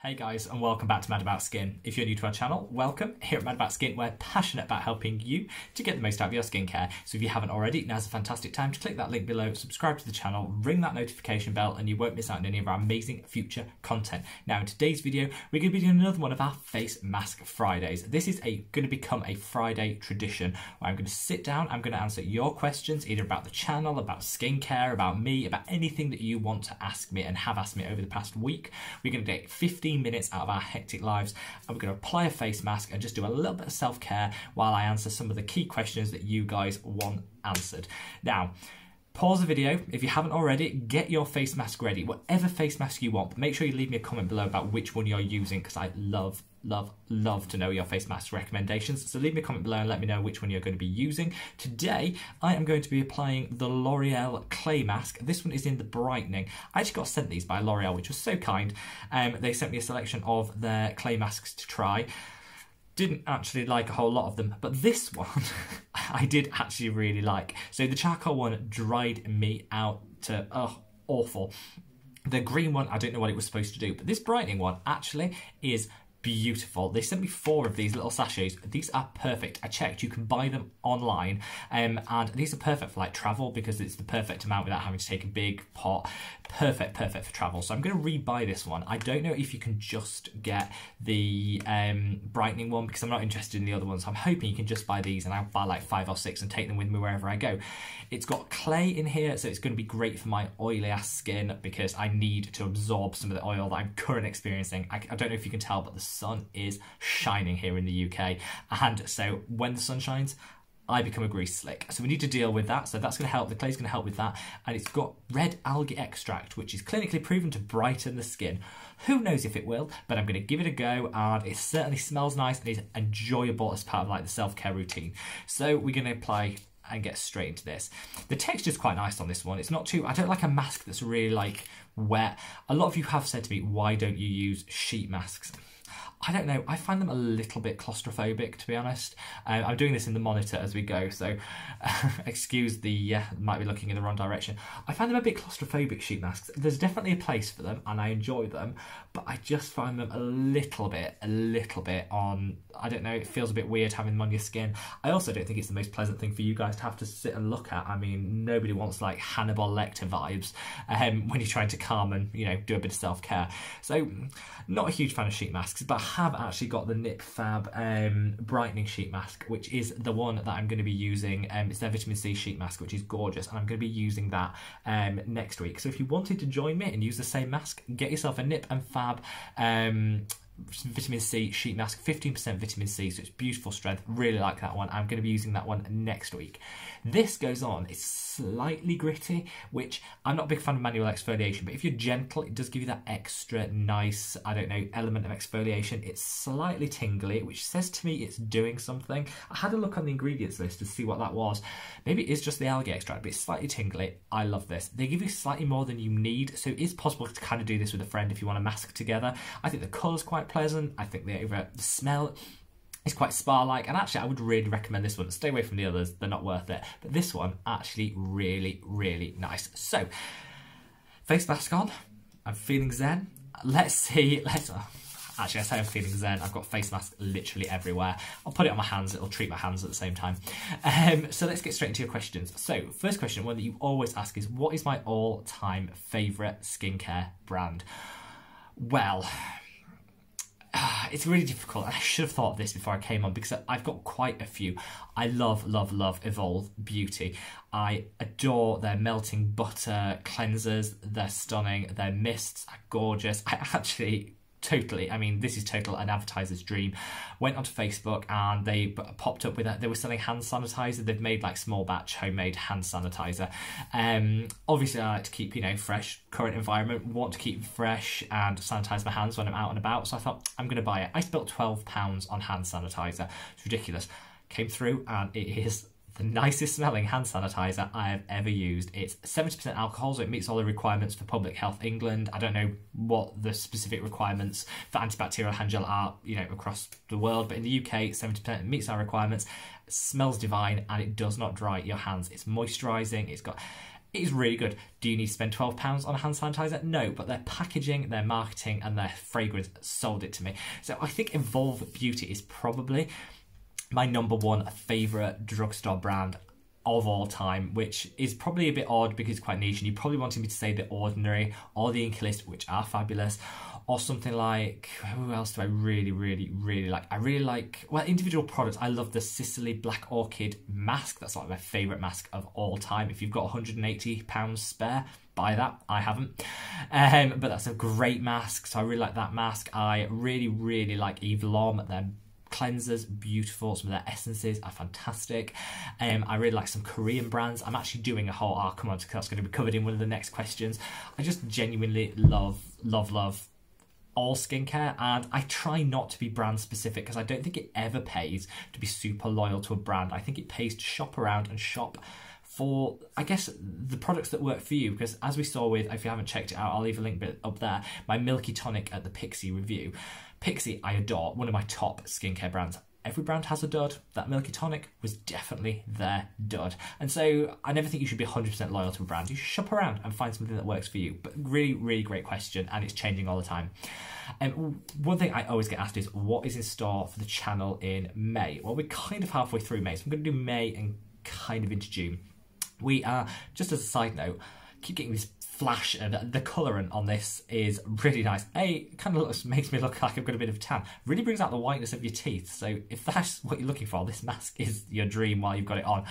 Hey guys, and welcome back to Mad About Skin. If you're new to our channel, welcome. Here at Mad About Skin, we're passionate about helping you to get the most out of your skincare. So if you haven't already, now's a fantastic time to click that link below, subscribe to the channel, ring that notification bell, and you won't miss out on any of our amazing future content. Now, in today's video, we're going to be doing another one of our face mask Fridays. This is going to become a Friday tradition where I'm going to sit down, I'm going to answer your questions, either about the channel, about skincare, about me, about anything that you want to ask me and have asked me over the past week. We're going to take 15 minutes out of our hectic lives and we're going to apply a face mask and just do a little bit of self-care while I answer some of the key questions that you guys want answered. Now, pause the video. If you haven't already, get your face mask ready, whatever face mask you want, but make sure you leave me a comment below about which one you're using, because I love to know your face mask recommendations. So leave me a comment below and let me know which one you're going to be using. Today, I am going to be applying the Loreal Clay Mask. This one is in the brightening. I actually got sent these by L'Oreal, which was so kind. They sent me a selection of their clay masks to try. Didn't actually like a whole lot of them, but this one I did actually really like. So the charcoal one dried me out to, awful. The green one, I don't know what it was supposed to do, but this brightening one actually is beautiful. They sent me 4 of these little sachets. These are perfect. I checked, you can buy them online, and these are perfect for like travel because it's the perfect amount without having to take a big pot. Perfect for travel. So I'm going to rebuy this one. I don't know if you can just get the brightening one because I'm not interested in the other ones. So I'm hoping you can just buy these and I'll buy like 5 or 6 and take them with me wherever I go. It's got clay in here, so it's going to be great for my oily ass skin because I need to absorb some of the oil that I'm currently experiencing. I don't know if you can tell, but the sun is shining here in the UK, and so when the sun shines, I become a grease slick. So we need to deal with that. So that's going to help. The clay's going to help with that. And it's got red algae extract, which is clinically proven to brighten the skin. Who knows if it will, but I'm going to give it a go. And it certainly smells nice and is enjoyable as part of like the self-care routine. So we're going to apply and get straight into this. The texture's quite nice on this one. It's not too, I don't like a mask that's really like wet. A lot of you have said to me, why don't you use sheet masks? I don't know, I find them a little bit claustrophobic, to be honest. I'm doing this in the monitor as we go, so excuse the, might be looking in the wrong direction. I find them a bit claustrophobic, sheet masks. There's definitely a place for them, and I enjoy them, but I just find them a little bit on, I don't know, it feels a bit weird having them on your skin. I also don't think it's the most pleasant thing for you guys to have to sit and look at. I mean, nobody wants like Hannibal Lecter vibes when you're trying to calm and, you know, do a bit of self-care. So, not a huge fan of sheet masks, but I have actually got the Nip Fab brightening sheet mask, which is the one that I'm going to be using. It's their vitamin C sheet mask, which is gorgeous, and I'm going to be using that next week. So if you wanted to join me and use the same mask, get yourself a Nip and Fab vitamin C sheet mask, 15% vitamin C, so it's beautiful strength. Really like that one. I'm going to be using that one next week. This goes on, it's slightly gritty, which I'm not a big fan of manual exfoliation, but if you're gentle, it does give you that extra nice, I don't know, element of exfoliation. It's slightly tingly, which says to me it's doing something. I had a look on the ingredients list to see what that was. Maybe it is just the algae extract, but it's slightly tingly. I love this. They give you slightly more than you need, so it is possible to kind of do this with a friend if you want to mask together. I think the colour's quite pleasant. I think the smell is quite spa-like, and actually I would really recommend this one. Stay away from the others, they're not worth it. But this one, actually really nice. So, face mask on. I'm feeling zen. Let's see, actually, I say I'm feeling zen. I've got face masks literally everywhere. I'll put it on my hands. It'll treat my hands at the same time. So let's get straight into your questions. So first question, one that you always ask is, what is my all-time favourite skincare brand? Well, it's really difficult. I should have thought of this before I came on because I've got quite a few. I love Evolve Beauty. I adore their melting butter cleansers. They're stunning. Their mists are gorgeous. I actually totally, I mean, this is total an advertiser's dream. Went onto Facebook and they popped up with they were selling hand sanitizer. They've made like small batch homemade hand sanitizer. Obviously I like to keep, you know, fresh, current environment, want to keep fresh and sanitize my hands when I'm out and about. So I thought, I'm going to buy it. I spent £12 on hand sanitizer. It's ridiculous. Came through and it is the nicest smelling hand sanitizer I have ever used. It's 70% alcohol, so it meets all the requirements for Public Health England. I don't know what the specific requirements for antibacterial hand gel are, you know, across the world, but in the UK, 70% meets our requirements. It smells divine and it does not dry your hands. It's moisturising. It is really good. Do you need to spend £12 on a hand sanitizer? No, but their packaging, their marketing and their fragrance sold it to me. So I think Evolve Beauty is probably my #1 favourite drugstore brand of all time, which is probably a bit odd because it's quite niche, and you probably wanted me to say The Ordinary or The Inculist, which are fabulous, or something like, who else do I really like? I really like, well, individual products. I love the Sicily Black Orchid mask. That's like my favourite mask of all time. If you've got £180 spare, buy that. I haven't, but that's a great mask, so I really like that mask. I really like Eve Lom. Their cleansers, beautiful. Some of their essences are fantastic. I really like some Korean brands. I'm actually doing a whole, oh come on, that's going to be covered in one of the next questions. I just genuinely love all skincare, and I try not to be brand specific because I don't think it ever pays to be super loyal to a brand. I think it pays to shop around and shop for, I guess, the products that work for you, because as we saw with, if you haven't checked it out, I'll leave a link up there, my Milky Tonic at the Pixie review. Pixie, I adore, one of my top skincare brands. Every brand has a dud. That Milky Tonic was definitely their dud. And so I never think you should be 100% loyal to a brand. You should shop around and find something that works for you. But really great question, and it's changing all the time. One thing I always get asked is, what is in store for the channel in May? Well, we're kind of halfway through May, so I'm going to do May and kind of into June. We are, just as a side note, keep getting this flash, the colourant on this is really nice. It kind of makes me look like I've got a bit of tan. Really brings out the whiteness of your teeth. So if that's what you're looking for, this mask is your dream while you've got it on.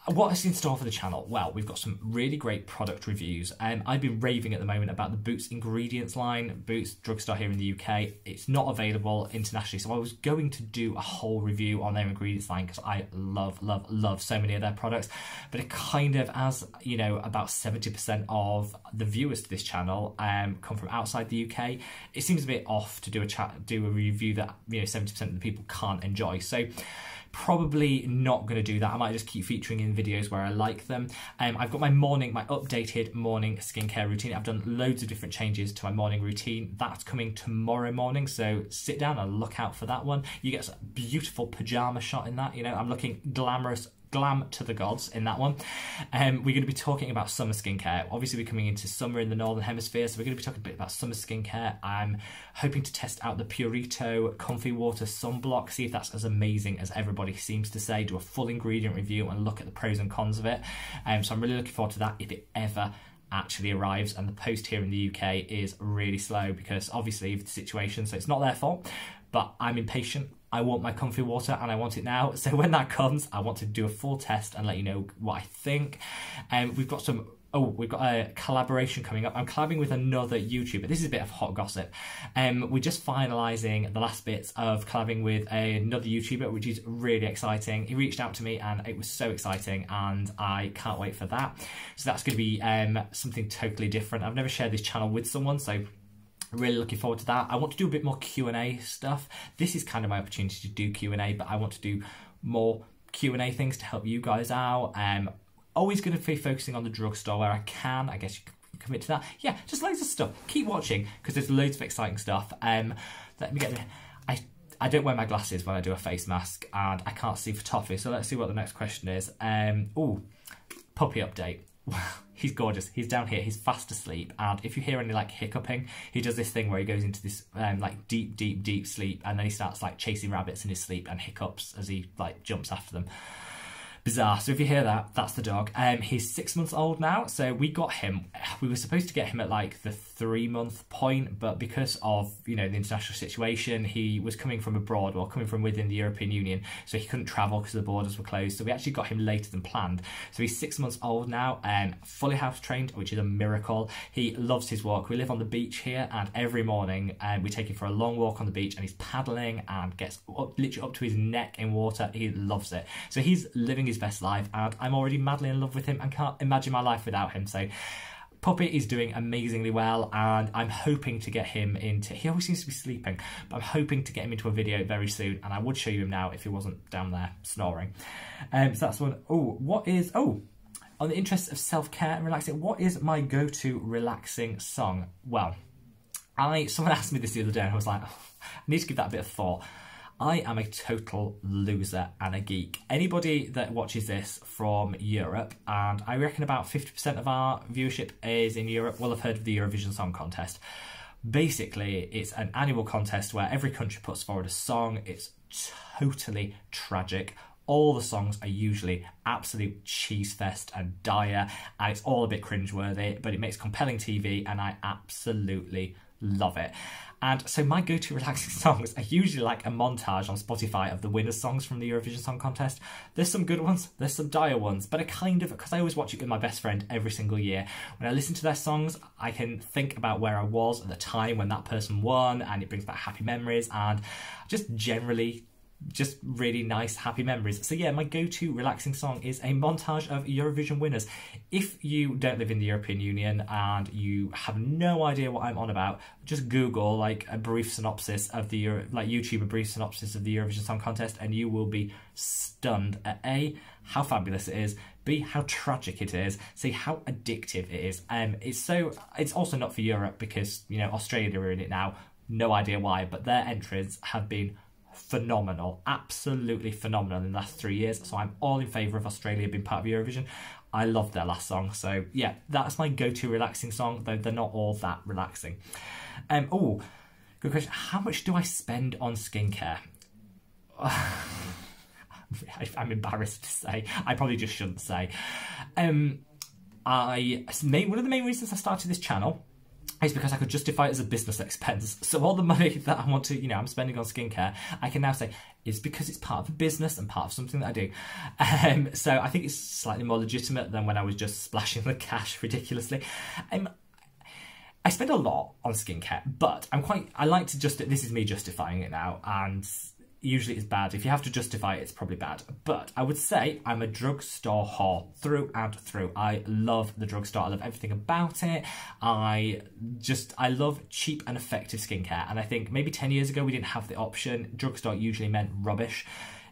What is in store for the channel? Well, we've got some really great product reviews. I've been raving at the moment about the Boots ingredients line. Boots drugstore here in the UK. It's not available internationally, so I was going to do a whole review on their ingredients line because I love so many of their products. But it kind of, as you know, about 70% of the viewers to this channel come from outside the UK. It seems a bit off to do a review that 70% of the people can't enjoy. So probably not going to do that. I might just keep featuring in videos where I like them. I've got my updated morning skincare routine. I've done loads of different changes to my morning routine. That's coming tomorrow morning, so sit down and look out for that one. You get a beautiful pajama shot in that. I'm looking glamorous, glam to the gods in that one. We're going to be talking about summer skincare. Obviously we're coming into summer in the northern hemisphere, so we're going to be talking a bit about summer skincare. I'm hoping to test out the Purito Comfy Water Sunblock, see if that's as amazing as everybody seems to say, do a full ingredient review and look at the pros and cons of it. So I'm really looking forward to that if it ever actually arrives. And the post here in the UK is really slow because obviously of the situation, so it's not their fault, but I'm impatient. I want my comfy water and I want it now. So when that comes, I want to do a full test and let you know what I think. We've got a collaboration coming up. I'm collabing with another YouTuber. This is a bit of hot gossip. We're just finalising the last bits of collabing with another YouTuber, which is really exciting. He reached out to me and it was so exciting and I can't wait for that. So that's going to be something totally different. I've never shared this channel with someone, so really looking forward to that. I want to do a bit more Q&A stuff. This is kind of my opportunity to do Q&A, but I want to do more Q&A things to help you guys out. Always going to be focusing on the drugstore where I can. I guess you can commit to that. Yeah, just loads of stuff. Keep watching because there's loads of exciting stuff. Let me get I don't wear my glasses when I do a face mask and I can't see for toffee, so let's see what the next question is. Puppy update. He's gorgeous. He's down here. He's fast asleep, and if you hear any like hiccuping, he does this thing where he goes into this like deep sleep, and then he starts like chasing rabbits in his sleep and hiccups as he like jumps after them. Bizarre. So if you hear that, that's the dog. He's 6 months old now, so we got him. We were supposed to get him at like the 3-month point, but because of the international situation, he was coming from abroad, or coming from within the European Union, so he couldn't travel because the borders were closed. So we actually got him later than planned. So he's 6 months old now, and fully house trained, which is a miracle. He loves his walk. We live on the beach here, and every morning we take him for a long walk on the beach, and he's paddling and gets literally up to his neck in water. He loves it. So he's living his best life, and I'm already madly in love with him and can't imagine my life without him. So Puppy is doing amazingly well, and I'm hoping to get him into, he always seems to be sleeping, but I'm hoping to get him into a video very soon, and I would show you him now if he wasn't down there snoring. So that's one. On the interest of self-care and relaxing, what is my go-to relaxing song? Well, someone asked me this the other day and I was like, I need to give that a bit of thought. I am a total loser and a geek. Anybody that watches this from Europe, and I reckon about 50% of our viewership is in Europe, will have heard of the Eurovision Song Contest. Basically, it's an annual contest where every country puts forward a song. It's totally tragic. All the songs are usually absolute cheese fest and dire, and it's all a bit cringeworthy, but it makes compelling TV, and I absolutely love it. And so my go-to relaxing songs are usually like a montage on Spotify of the winners' songs from the Eurovision Song Contest. There's some good ones, there's some dire ones, but I kind of, because I always watch it with my best friend every single year, when I listen to their songs, I can think about where I was at the time when that person won, and it brings back happy memories, and just generally just really nice happy memories. So yeah, my go-to relaxing song is a montage of Eurovision winners. If you don't live in the European Union and you have no idea what I'm on about, just Google like a brief synopsis of the YouTube a brief synopsis of the Eurovision Song Contest, and you will be stunned at A, how fabulous it is, B, how tragic it is, C, how addictive it is. It's also not for Europe because, you know, Australia are in it now, no idea why, but their entries have been phenomenal, absolutely phenomenal in the last 3 years. So I'm all in favour of Australia being part of Eurovision. I love their last song. So yeah, that's my go-to relaxing song, though they're not all that relaxing. Oh, good question. How much do I spend on skincare? I'm embarrassed to say. I probably just shouldn't say. One of the main reasons I started this channel is because I could justify it as a business expense. So all the money that I want to, you know, I'm spending on skincare, I can now say is because it's part of a business and part of something that I do. So I think it's slightly more legitimate than when I was just splashing the cash ridiculously. I spend a lot on skincare, but I like to this is me justifying it now, and usually it's bad. If you have to justify it, it's probably bad. But I would say I'm a drugstore whore through and through. I love the drugstore. I love everything about it. I love cheap and effective skincare. And I think maybe 10 years ago we didn't have the option. Drugstore usually meant rubbish.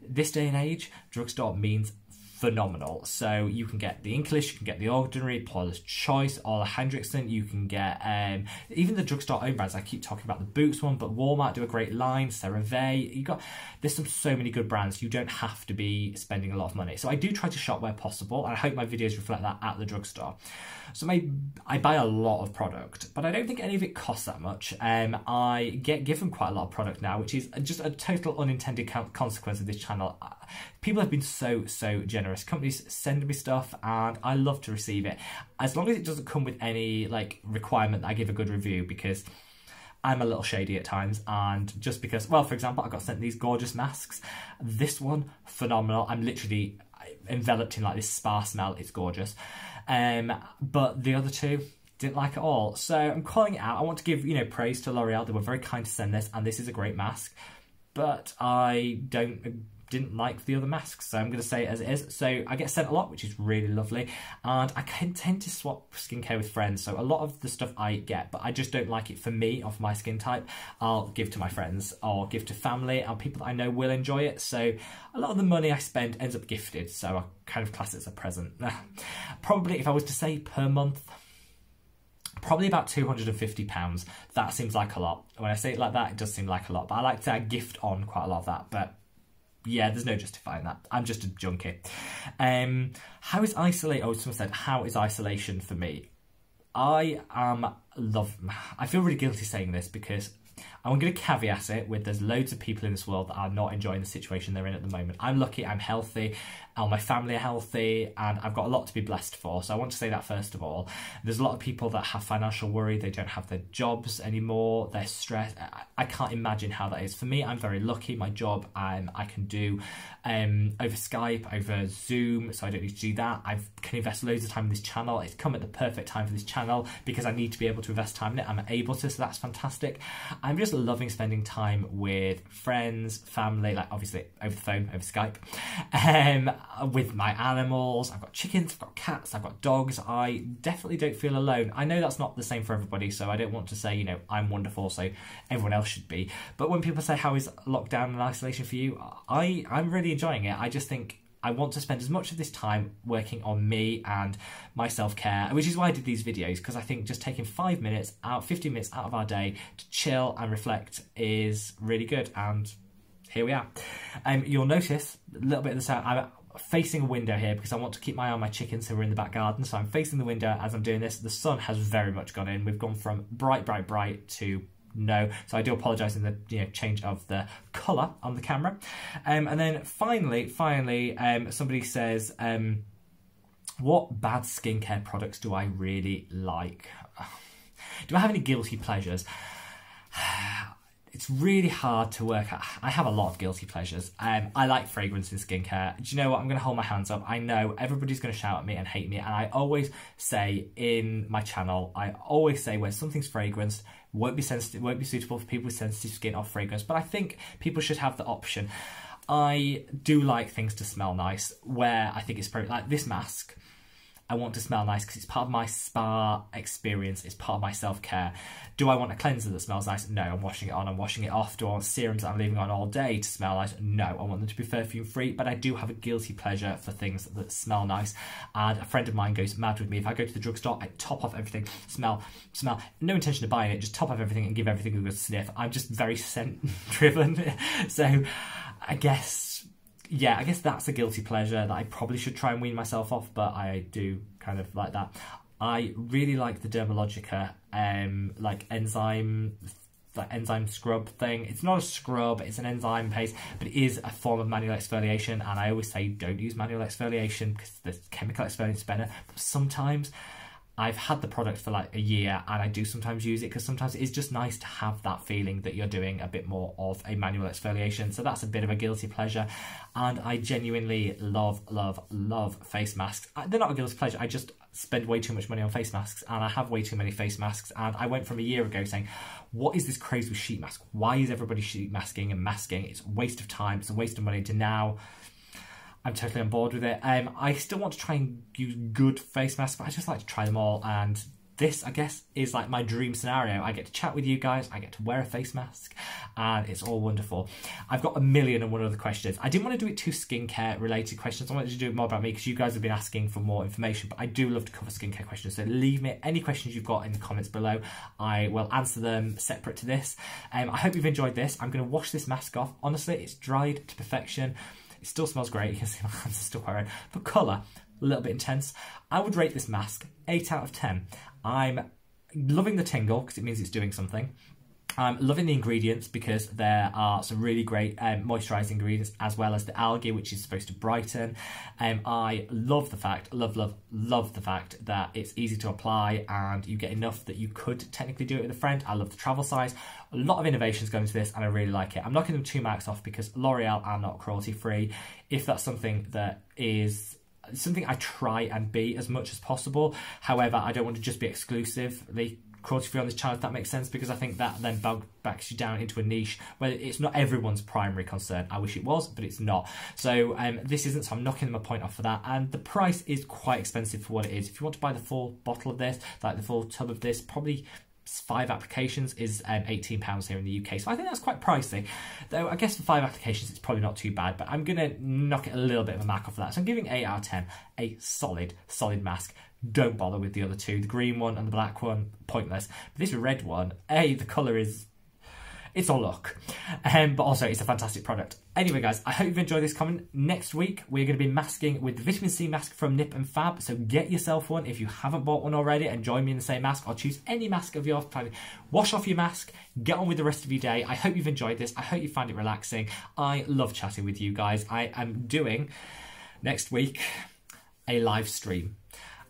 This day and age, drugstore means phenomenal. So you can get the English, you can get the Ordinary, Paula's Choice, Ola Hendrickson, you can get even the drugstore own brands. I keep talking about the Boots one, but Walmart do a great line, CeraVe. There's so many good brands. You don't have to be spending a lot of money. So I do try to shop where possible, and I hope my videos reflect that at the drugstore. So I buy a lot of product, but I don't think any of it costs that much. I get given quite a lot of product now, which is just a total unintended consequence of this channel. People have been so generous. Companies send me stuff, and I love to receive it, as long as it doesn't come with any like requirement that I give a good review, because I'm a little shady at times. And just because, well, for example, I got sent these gorgeous masks. This one, phenomenal. I'm literally enveloped in like this spa smell. It's gorgeous. But the other two, didn't like it all. So I'm calling it out. I want to give, you know, praise to L'Oreal. They were very kind to send this, and this is a great mask. But I didn't like the other masks, so I'm going to say it as it is. So I get sent a lot, which is really lovely, and I can tend to swap skincare with friends, so a lot of the stuff I get, but I just don't like it for me, or for my skin type, I'll give to my friends, or give to family, and people that I know will enjoy it. So a lot of the money I spend ends up gifted, so I kind of class it as a present. Probably, if I was to say per month, probably about £250. That seems like a lot. When I say it like that, it does seem like a lot, but I like to gift on quite a lot of that. But yeah, there's no justifying that. I'm just a junkie. How is isolation? Oh, someone said, how is isolation for me? I feel really guilty saying this, because I'm going to caveat it with there's loads of people in this world that are not enjoying the situation they're in at the moment. I'm lucky, I'm healthy, and my family are healthy, and I've got a lot to be blessed for. So I want to say that first of all. There's a lot of people that have financial worry. They don't have their jobs anymore. They're stressed. I can't imagine how that is. For me, I'm very lucky. My job I can do over Skype, over Zoom, so I don't need to do that. I can invest loads of time in this channel. It's come at the perfect time for this channel because I need to be able to invest time in it. I'm able to, so that's fantastic. I'm just loving spending time with friends, family, like obviously over the phone, over Skype, with my animals. I've got chickens, I've got cats, I've got dogs. I definitely don't feel alone. I know that's not the same for everybody, so I don't want to say, you know, I'm wonderful, so everyone else should be. But when people say, how is lockdown and isolation for you? I'm really enjoying it. I just think I want to spend as much of this time working on me and my self-care, which is why I did these videos, because I think just taking 15 minutes out of our day to chill and reflect is really good. And here we are. You'll notice a little bit of the sound. I'm facing a window here because I want to keep my eye on my chickens who are in the back garden. So I'm facing the window as I'm doing this. The sun has very much gone in. We've gone from bright, bright, bright to no. So I do apologise in the change of the colour on the camera. And then finally, somebody says, what bad skincare products do I really like? Do I have any guilty pleasures? It's really hard to work out. I have a lot of guilty pleasures. I like fragrance in skincare. Do you know what? I'm going to hold my hands up. I know everybody's going to shout at me and hate me. And I always say in my channel, when something's fragranced, won't be suitable for people with sensitive skin or fragrance. But I think people should have the option. I do like things to smell nice, where I think it's probably like this mask. I want to smell nice because it's part of my spa experience. It's part of my self-care. Do I want a cleanser that smells nice? No, I'm washing it on, I'm washing it off. Do I want serums that I'm leaving on all day to smell nice? No, I want them to be perfume-free, but I do have a guilty pleasure for things that smell nice. And a friend of mine goes mad with me. If I go to the drugstore, I top off everything, smell. No intention of buying it, just top off everything and give everything a good sniff. I'm just very scent-driven. So I guess that's a guilty pleasure that I probably should try and wean myself off, but I do kind of like that. I really like the Dermatologica enzyme scrub thing. It's not a scrub, it's an enzyme paste, but it is a form of manual exfoliation, and I always say don't use manual exfoliation because the chemical exfoliation is better. But sometimes I've had the product for like a year and I do sometimes use it because sometimes it's just nice to have that feeling that you're doing a bit more of a manual exfoliation. So that's a bit of a guilty pleasure. And I genuinely love face masks. They're not a guilty pleasure. I just spend way too much money on face masks, and I have way too many face masks. And I went from a year ago saying, what is this craze with sheet masks? Why is everybody sheet masking and masking? It's a waste of time. It's a waste of money. To now, I'm totally on board with it. I still want to try and use good face masks, but I just like to try them all. And this, I guess, is like my dream scenario. I get to chat with you guys, I get to wear a face mask, and it's all wonderful. I've got 1,000,001 other questions. I didn't want to do it too skincare related questions. I wanted to do it more about me because you guys have been asking for more information, but I do love to cover skincare questions. So leave me any questions you've got in the comments below. I will answer them separate to this. I hope you've enjoyed this. I'm going to wash this mask off. Honestly, it's dried to perfection. It still smells great. You can see my hands are still quite red. For colour, a little bit intense. I would rate this mask 8 out of 10. I'm loving the tingle because it means it's doing something. I'm loving the ingredients because there are some really great moisturising ingredients, as well as the algae, which is supposed to brighten. I love the fact, love the fact that it's easy to apply and you get enough that you could technically do it with a friend. I love the travel size. A lot of innovations going into this and I really like it. I'm knocking them 2 marks off because L'Oreal are not cruelty free. If that's something that is something I try and be as much as possible. However, I don't want to just be exclusively cruelty free on this channel, if that makes sense, because I think that then backs you down into a niche where it's not everyone's primary concern. I wish it was, but it's not. So this isn't, so I'm knocking them a point off for that. And the price is quite expensive for what it is. If you want to buy the full bottle of this, like the full tub of this, probably 5 applications is £18 here in the UK. So I think that's quite pricey. Though I guess for 5 applications, it's probably not too bad, but I'm going to knock it a little bit of a mark off for that. So I'm giving 8 out of 10, a solid mask. Don't bother with the other 2. The green one and the black one, pointless. But this red one, the colour is, it's a look. But also, it's a fantastic product. Anyway, guys, I hope you've enjoyed this comment. Next week, we're going to be masking with the vitamin C mask from Nip and Fab. So get yourself one if you haven't bought one already and join me in the same mask, or choose any mask of your family. Wash off your mask, get on with the rest of your day. I hope you've enjoyed this. I hope you find it relaxing. I love chatting with you guys. I am doing, next week, a live stream.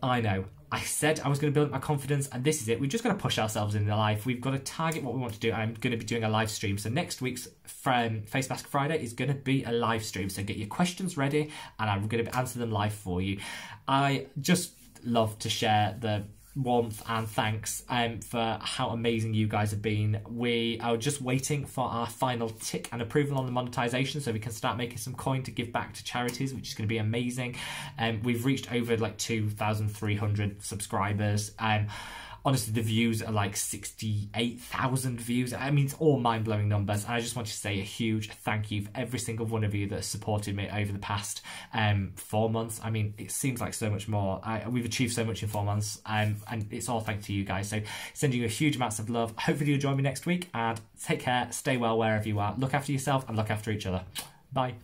I know. I said I was going to build up my confidence, and this is it. We've just got to push ourselves in the life. We've got to target what we want to do. I'm going to be doing a live stream. So next week's Face Mask Friday is going to be a live stream. So get your questions ready, and I'm going to answer them live for you. I just love to share the warmth and thanks for how amazing you guys have been. We are just waiting for our final tick and approval on the monetization so we can start making some coin to give back to charities, which is going to be amazing. We've reached over like 2,300 subscribers. honestly, the views are like 68,000 views. I mean, it's all mind-blowing numbers. And I just want to say a huge thank you for every single one of you that has supported me over the past 4 months. I mean, it seems like so much more. We've achieved so much in 4 months, and it's all thanks to you guys. So sending you a huge amounts of love. Hopefully you'll join me next week, and take care, stay well wherever you are. Look after yourself and look after each other. Bye.